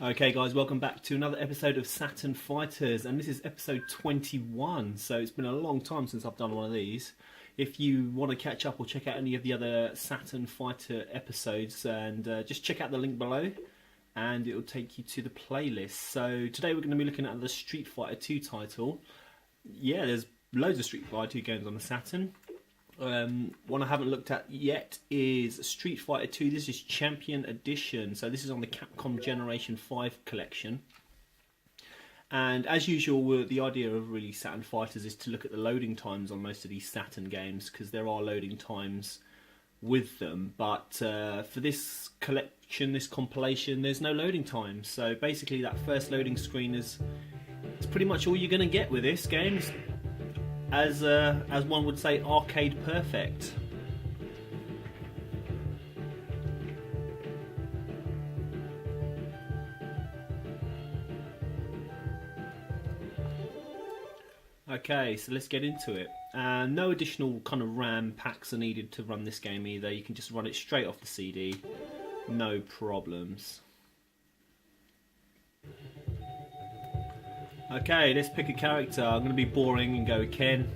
Okay guys, welcome back to another episode of Saturn Fighters, and this is episode 21, so it's been a long time since I've done one of these. If you want to catch up or check out any of the other Saturn Fighter episodes, and just check out the link below and it will take you to the playlist. So today we're going to be looking at the Street Fighter 2 title. Yeah, there's loads of Street Fighter 2 games on the Saturn. One I haven't looked at yet is Street Fighter 2. This is Champion Edition, so this is on the Capcom Generation 5 collection. And as usual, the idea of really Saturn Fighters is to look at the loading times on most of these Saturn games, because there are loading times with them. But for this collection, this compilation, there's no loading time. So basically that first loading screen is pretty much all you're going to get with this game. As one would say, arcade perfect. Okay, so let's get into it. No additional kind of RAM packs are needed to run this game either. You can just run it straight off the CD, no problems. Okay, let's pick a character. I'm going to be boring and go Ken.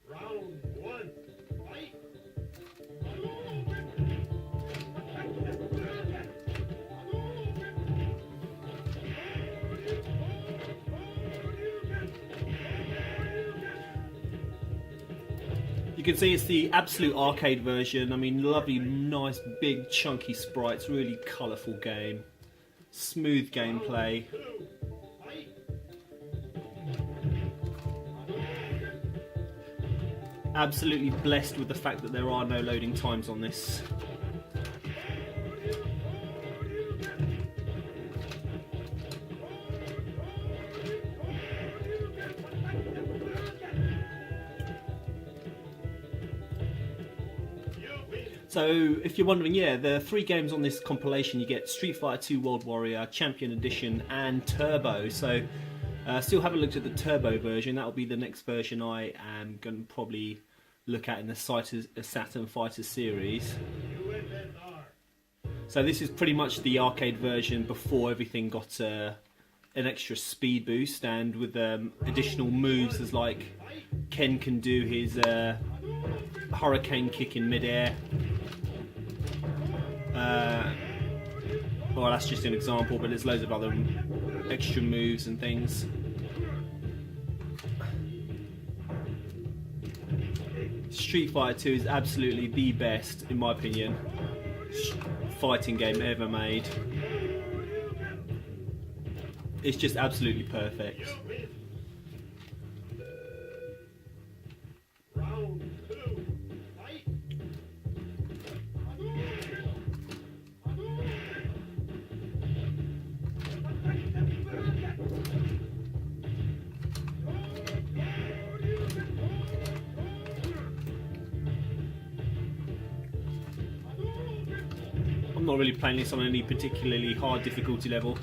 Round one, fight! You can see it's the absolute arcade version. I mean, lovely, nice, big, chunky sprites, really colourful game. Smooth gameplay. Absolutely blessed with the fact that there are no loading times on this. So, if you're wondering, yeah, there are 3 games on this compilation. You get Street Fighter 2 World Warrior, Champion Edition, and Turbo. So, still haven't looked at the Turbo version. That'll be the next version I am going to probably look at in the Saturn Fighters series. So this is pretty much the arcade version before everything got an extra speed boost, and with additional moves as like Ken can do his hurricane kick in midair. Well, that's just an example, but there's loads of other extra moves and things. Street Fighter 2 is absolutely the best, in my opinion, fighting game ever made. It's just absolutely perfect. I'm not really playing this on any particularly hard difficulty level.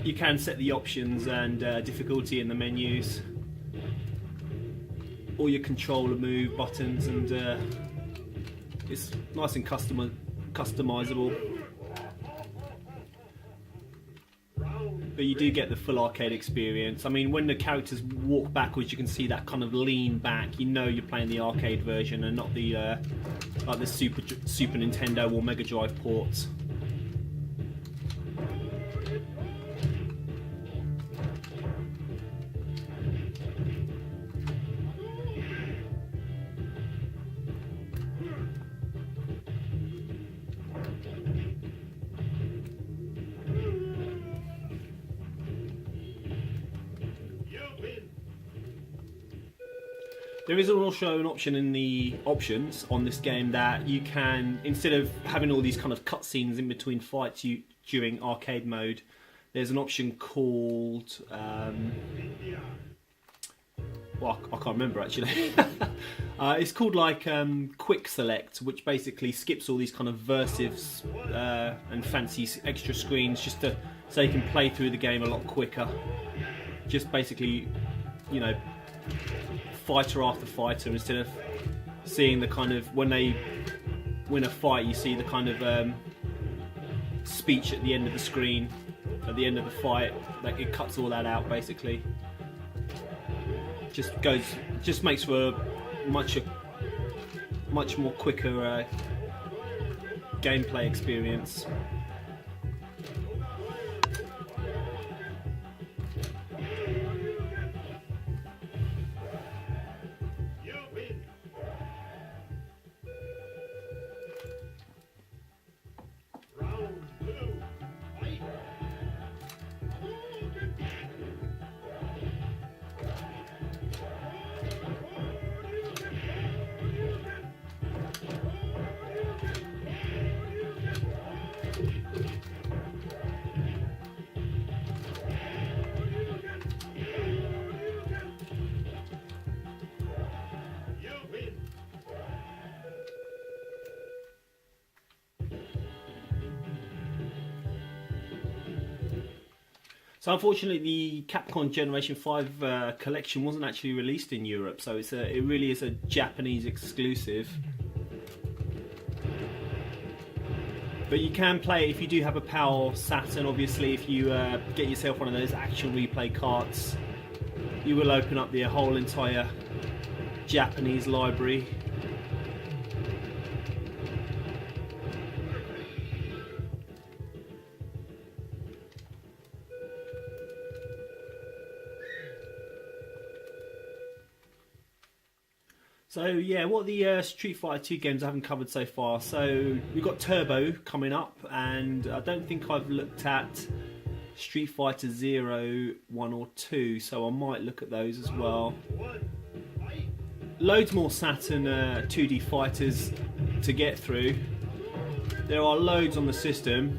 You can set the options and difficulty in the menus, all your controller move buttons, and it's nice and customizable. But you do get the full arcade experience. I mean, when the characters walk backwards, you can see that kind of lean back. You know you're playing the arcade version and not the like the Super Nintendo or Mega Drive ports. There is also an option in the options on this game that you can, instead of having all these kind of cutscenes in between fights during arcade mode, there's an option called, well, I can't remember actually. It's called like Quick Select, which basically skips all these kind of versives and fancy extra screens just so you can play through the game a lot quicker. just basically, you know, fighter after fighter, instead of seeing the kind of, when they win a fight, you see the kind of speech at the end of the screen, at the end of the fight. Like, it cuts all that out basically. Just makes for a much more quicker gameplay experience. You win. Round 2. Fight. You win. So unfortunately, the Capcom Generation 5 collection wasn't actually released in Europe, so it really is a Japanese exclusive. But you can play if you do have a PAL Saturn. Obviously, if you get yourself one of those Action Replay carts, you will open up the whole entire Japanese library. So yeah, what are the Street Fighter 2 games I haven't covered so far? So we've got Turbo coming up, and I don't think I've looked at Street Fighter 0, 1 or 2, so I might look at those as well. 1. Fight. Loads more Saturn 2D fighters to get through. There are loads on the system.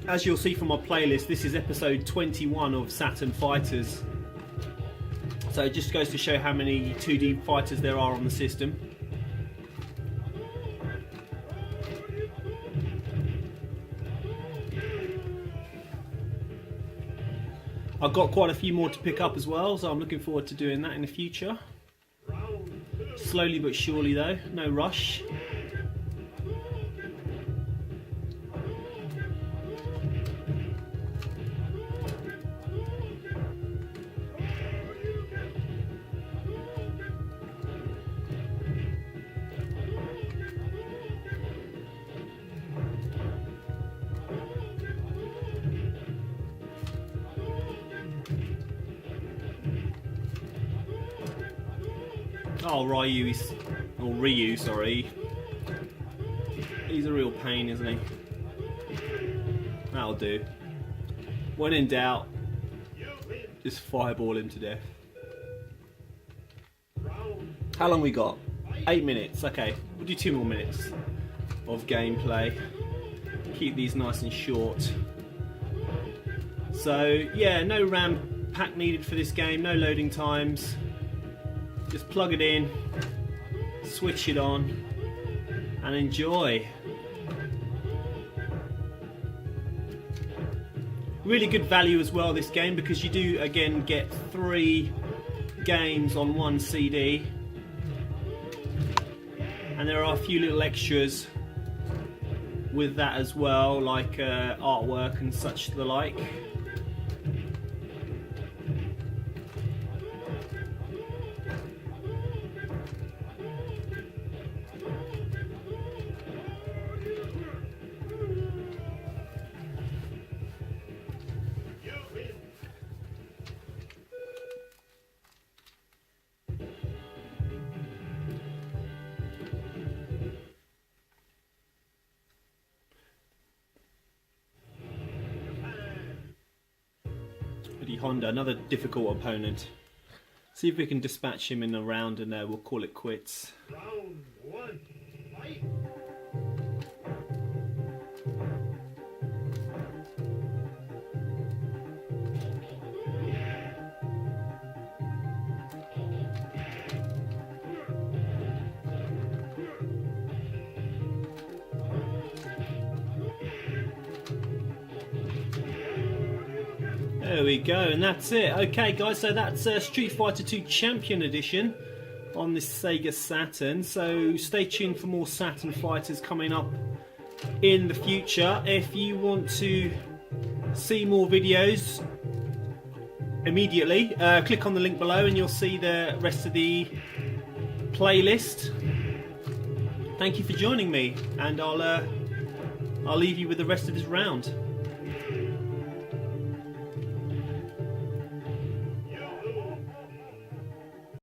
As you'll see from my playlist, this is episode 21 of Saturn Fighters. So it just goes to show how many 2D fighters there are on the system. I've got quite a few more to pick up as well, so I'm looking forward to doing that in the future. Round 2. Slowly but surely though, no rush. Oh, Ryu, sorry. He's a real pain, isn't he? That'll do. When in doubt, You win. just fireball him to death. Round. How long we got? 8 minutes. Okay, we'll do 2 more minutes of gameplay. Keep these nice and short. So yeah, no RAM pack needed for this game, no loading times. Just plug it in, switch it on, and enjoy. Really good value as well, this game, because you do again get 3 games on 1 CD, and there are a few little extras with that as well, like artwork and such the like. You win. Eddie Honda, another difficult opponent. See if we can dispatch him in a round, and we'll call it quits. Round 1. Fight. There we go, and that's it. Okay, guys, so that's Street Fighter 2 Champion Edition on this Sega Saturn. So stay tuned for more Saturn fighters coming up in the future. If you want to see more videos immediately, click on the link below and you'll see the rest of the playlist. Thank you for joining me, and I'll leave you with the rest of this round.